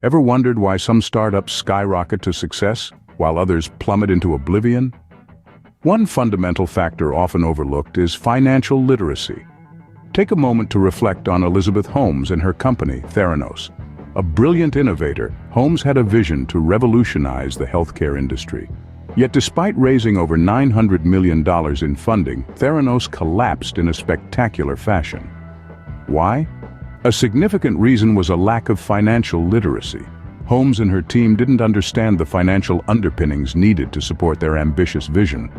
Ever wondered why some startups skyrocket to success while others plummet into oblivion? One fundamental factor often overlooked is financial literacy. Take a moment to reflect on Elizabeth Holmes and her company, Theranos. A brilliant innovator, Holmes had a vision to revolutionize the healthcare industry. Yet despite raising over $900 million in funding, Theranos collapsed in a spectacular fashion. Why? A significant reason was a lack of financial literacy. Holmes and her team didn't understand the financial underpinnings needed to support their ambitious vision.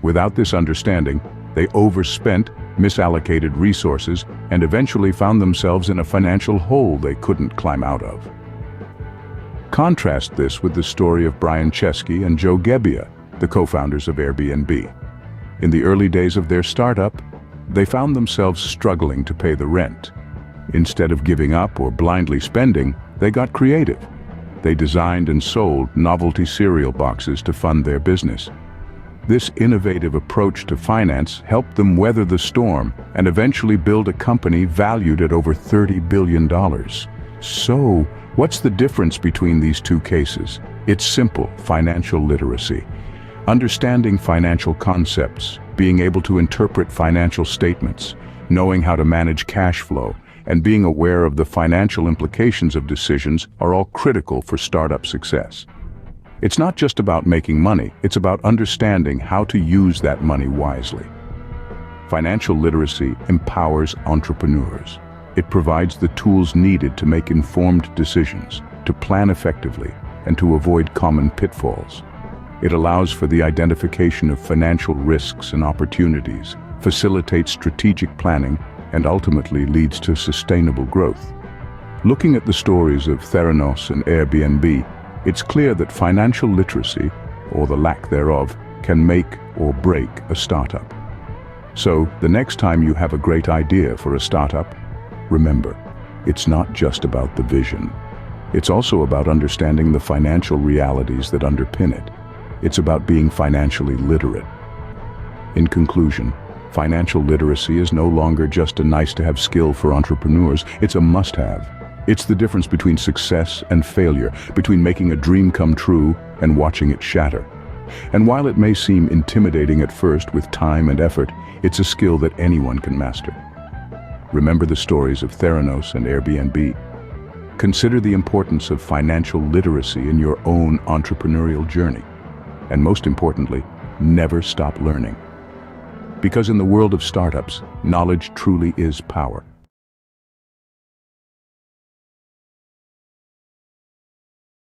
Without this understanding, they overspent, misallocated resources, and eventually found themselves in a financial hole they couldn't climb out of. Contrast this with the story of Brian Chesky and Joe Gebbia, the co-founders of Airbnb. In the early days of their startup, they found themselves struggling to pay the rent. Instead of giving up or blindly spending, they got creative. They designed and sold novelty cereal boxes to fund their business. This innovative approach to finance helped them weather the storm and eventually build a company valued at over $30 billion. So, what's the difference between these two cases? It's simple: financial literacy. Understanding financial concepts, being able to interpret financial statements, knowing how to manage cash flow, and being aware of the financial implications of decisions are all critical for startup success. It's not just about making money, it's about understanding how to use that money wisely. Financial literacy empowers entrepreneurs. It provides the tools needed to make informed decisions, to plan effectively, and to avoid common pitfalls. It allows for the identification of financial risks and opportunities, facilitates strategic planning, and ultimately leads to sustainable growth. Looking at the stories of Theranos and Airbnb, it's clear that financial literacy, or the lack thereof, can make or break a startup. So, the next time you have a great idea for a startup, remember, it's not just about the vision. It's also about understanding the financial realities that underpin it. It's about being financially literate. In conclusion, financial literacy is no longer just a nice-to-have skill for entrepreneurs, it's a must-have. It's the difference between success and failure, between making a dream come true and watching it shatter. And while it may seem intimidating at first, with time and effort, it's a skill that anyone can master. Remember the stories of Theranos and Airbnb. Consider the importance of financial literacy in your own entrepreneurial journey. And most importantly, never stop learning. Because in the world of startups, knowledge truly is power.